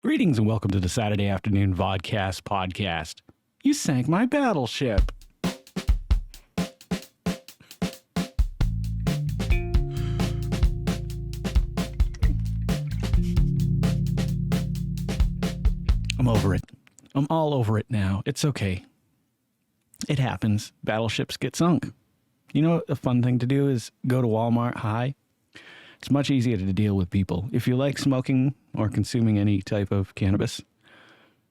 Greetings and welcome to the Saturday Afternoon Vodkast podcast. You sank my battleship. I'm over it. I'm all over it now. It's okay. It happens. Battleships get sunk. You know what a fun thing to do is go to Walmart high. It's much easier to deal with people. If you like smoking or consuming any type of cannabis,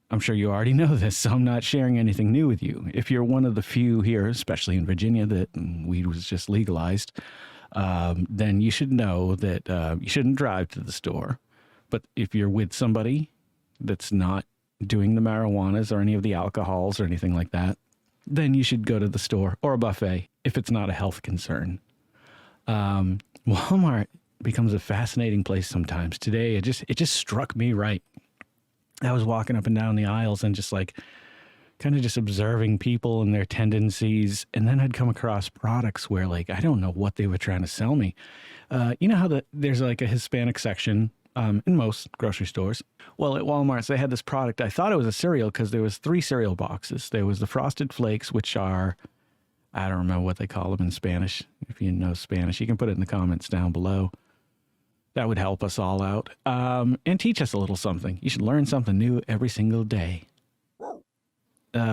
I'm sure you already know this, so I'm not sharing anything new with you. If you're one of the few here, especially in Virginia, that weed was just legalized, then you should know that you shouldn't drive to the store. But if you're with somebody that's not doing the marijuanas or any of the alcohols or anything like that, then you should go to the store or a buffet if it's not a health concern. Walmart becomes a fascinating place sometimes. Today, it just struck me right. I was walking up and down the aisles and just like kind of just observing people and their tendencies. And then I'd come across products where like, I don't know what they were trying to sell me. You know how there's like a Hispanic section in most grocery stores? Well, at Walmart, they had this product. I thought it was a cereal because there was 3 cereal boxes. There was the Frosted Flakes, which are, I don't remember what they call them in Spanish. If you know Spanish, you can put it in the comments down below. That would help us all out and teach us a little something. You should learn something new every single day.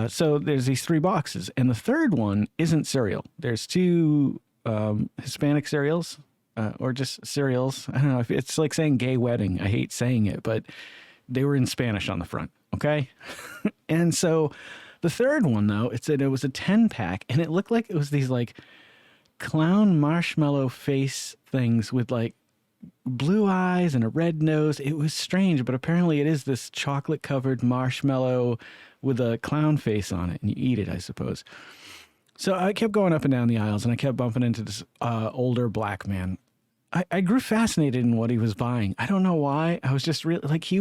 So there's these 3 boxes, and the third one isn't cereal. There's 2 Hispanic cereals or just cereals. I don't know if it's like saying gay wedding. I hate saying it, but they were in Spanish on the front. Okay. And so the third one, though, it said it was a 10-pack, and it looked like it was these like clown marshmallow face things with like blue eyes and a red nose. It was strange, but apparently it is this chocolate covered marshmallow with a clown face on it, and you eat it, I suppose. So I kept going up and down the aisles, and I kept bumping into this older black man. I grew fascinated in what he was buying. I don't know why. I was just really like,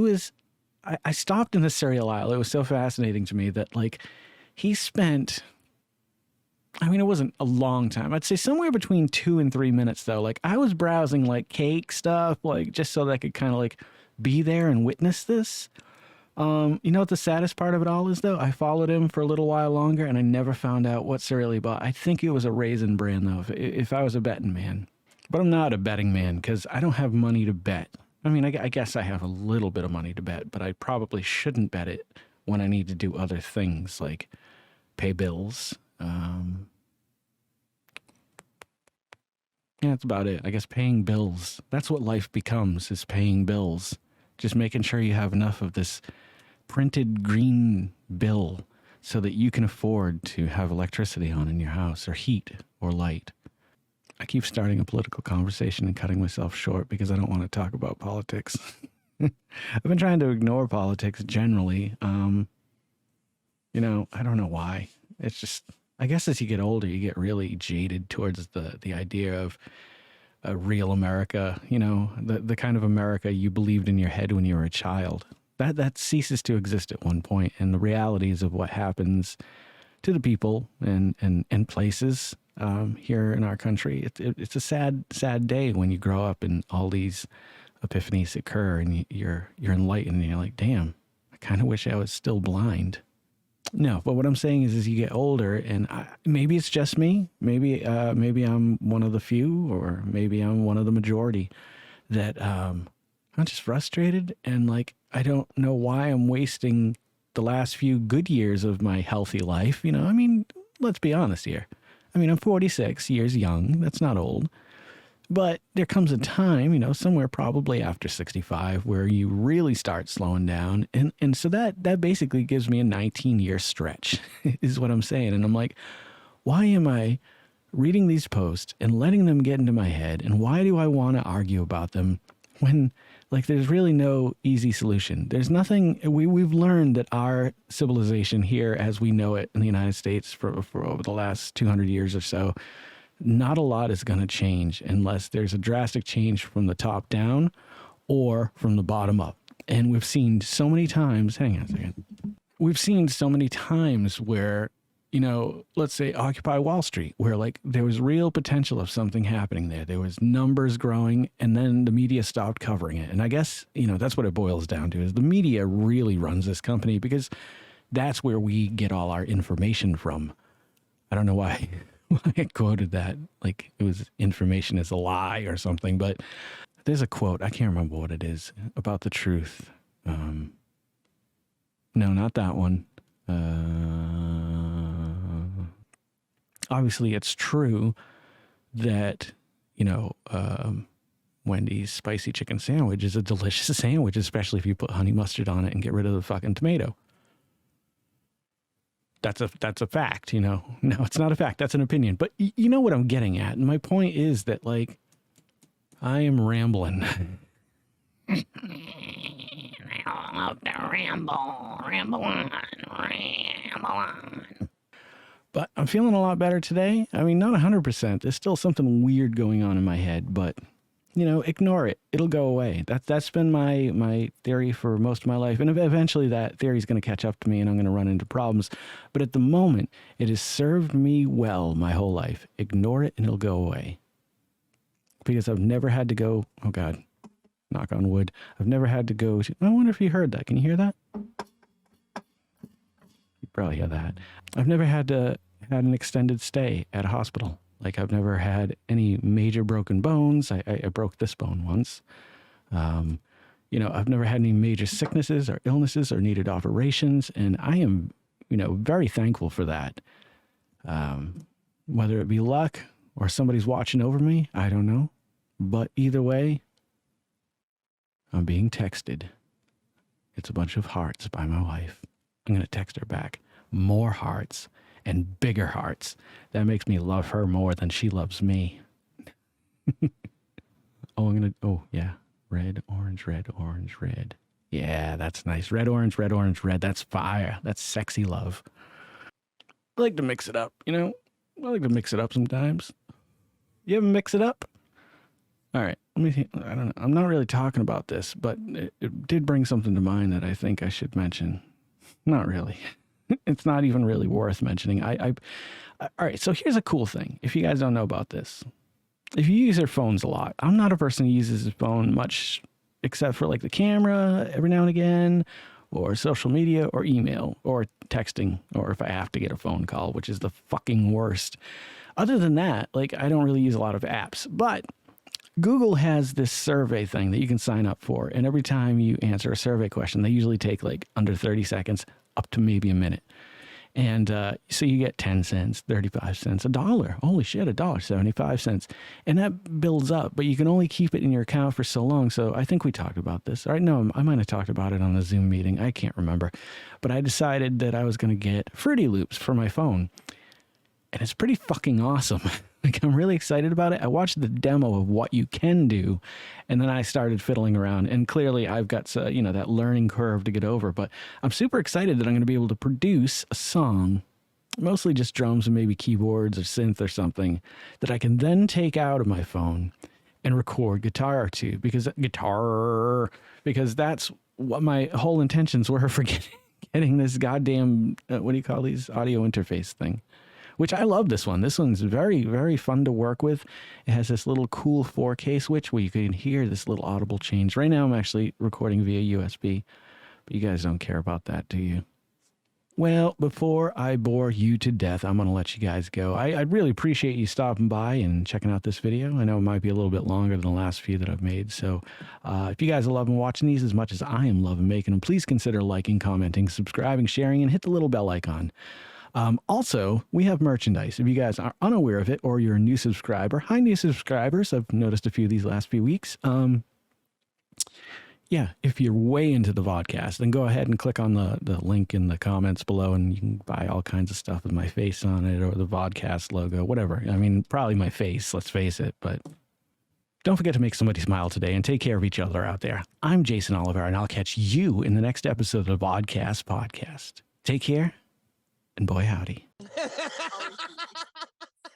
I stopped in the cereal aisle. It was so fascinating to me that like he spent, I mean, it wasn't a long time. I'd say somewhere between 2 and 3 minutes, though. Like, I was browsing, like, cake stuff, like, just so that I could kind of, like, be there and witness this. You know what the saddest part of it all is, though? I followed him for a little while longer, and I never found out what cereal he bought. I think it was a Raisin Bran, though, if I was a betting man. But I'm not a betting man, because I don't have money to bet. I mean, I guess I have a little bit of money to bet, but I probably shouldn't bet it when I need to do other things, like pay bills. Yeah, that's about it. I guess paying bills. That's what life becomes, is paying bills. Just making sure you have enough of this printed green bill so that you can afford to have electricity on in your house, or heat, or light. I keep starting a political conversation and cutting myself short because I don't want to talk about politics. I've been trying to ignore politics generally. You know, I don't know why. It's just, I guess as you get older, you get really jaded towards the idea of a real America, you know, the kind of America you believed in your head when you were a child. That ceases to exist at one point, and the realities of what happens to the people and places here in our country. It's a sad day when you grow up and all these epiphanies occur, and you're enlightened, and you're like, damn, I kind of wish I was still blind. No, but what I'm saying is as you get older, and maybe it's just me, maybe I'm one of the few, or maybe I'm one of the majority, that I'm just frustrated, and like, I don't know why I'm wasting the last few good years of my healthy life. You know, I mean, let's be honest here. I mean, I'm 46 years young. That's not old. But there comes a time, you know, somewhere probably after 65 where you really start slowing down. And so that basically gives me a 19-year stretch is what I'm saying. And I'm like, why am I reading these posts and letting them get into my head? And why do I want to argue about them when, like, there's really no easy solution? There's nothing. We've learned that our civilization here, as we know it in the United States for over the last 200 years or so, not a lot is going to change unless there's a drastic change from the top down or from the bottom up. And we've seen so many times, hang on a second. We've seen so many times where let's say Occupy Wall Street, where like there was real potential of something happening there. There was numbers growing, and then the media stopped covering it. And I guess, that's what it boils down to, is the media really runs this company, because that's where we get all our information from. I don't know why I quoted that, like it was information is a lie or something, but there's a quote, I can't remember what it is, about the truth. No, not that one. Obviously, it's true that, Wendy's spicy chicken sandwich is a delicious sandwich, especially if you put honey mustard on it and get rid of the fucking tomato. That's a fact, No, it's not a fact. That's an opinion. But you know what I'm getting at. And my point is that, like, I am rambling. Ramble on. But I'm feeling a lot better today. I mean, not 100%. There's still something weird going on in my head, but, ignore it. It'll go away. That's been my theory for most of my life. And eventually that theory is going to catch up to me and I'm going to run into problems. But at the moment, it has served me well my whole life. Ignore it and it'll go away. Because I've never had to go, oh God, knock on wood. I've never had to go to, I wonder if you heard that. Can you hear that? You probably hear that. I've never had an extended stay at a hospital. Like I've never had any major broken bones. I broke this bone once. I've never had any major sicknesses or illnesses or needed operations. And I am, very thankful for that. Whether it be luck or somebody's watching over me, I don't know. But either way, I'm being texted. It's a bunch of hearts by my wife. I'm going to text her back. More hearts and bigger hearts. That makes me love her more than she loves me. Oh, yeah. Red, orange, red, orange, red. Yeah, that's nice. Red, orange, red, orange, red. That's fire. That's sexy love. I like to mix it up, I like to mix it up sometimes. You ever mix it up? All right, let me think. I don't know. I'm not really talking about this, but it did bring something to mind that I think I should mention. Not really. It's not even really worth mentioning. All right, so here's a cool thing. If you guys don't know about this, if you use your phones a lot, I'm not a person who uses his phone much except for like the camera every now and again, or social media, or email, or texting, or if I have to get a phone call, which is the fucking worst. Other than that, like I don't really use a lot of apps, but Google has this survey thing that you can sign up for. And every time you answer a survey question, they usually take like under 30 seconds up to maybe a minute. And so you get 10 cents, 35 cents, $1. Holy shit, $1.75. And that builds up, but you can only keep it in your account for so long. So I think we talked about this. All right, no, I might have talked about it on a Zoom meeting. I can't remember. But I decided that I was going to get Fruity Loops for my phone. And it's pretty fucking awesome. Like, I'm really excited about it. I watched the demo of what you can do, and then I started fiddling around. And clearly I've got, that learning curve to get over. But I'm super excited that I'm going to be able to produce a song, mostly just drums and maybe keyboards or synth or something, that I can then take out of my phone and record guitar to. Because that's what my whole intentions were for getting this goddamn, what do you call these, audio interface thing. Which I love this one. This one's very, very fun to work with. It has this little cool 4K switch where you can hear this little audible change. Right now I'm actually recording via USB, but you guys don't care about that, do you? Well, before I bore you to death, I'm going to let you guys go. I'd really appreciate you stopping by and checking out this video. I know it might be a little bit longer than the last few that I've made. So if you guys are loving watching these as much as I am loving making them, please consider liking, commenting, subscribing, sharing, and hit the little bell icon. Also, we have merchandise. If you guys are unaware of it or you're a new subscriber, hi, new subscribers. I've noticed a few of these last few weeks. Yeah, if you're way into the Vodkast, then go ahead and click on the link in the comments below and you can buy all kinds of stuff with my face on it or the Vodkast logo, whatever. I mean, probably my face, let's face it, but don't forget to make somebody smile today and take care of each other out there. I'm Jason Oliver and I'll catch you in the next episode of the Vodkast podcast. Take care. And boy, howdy.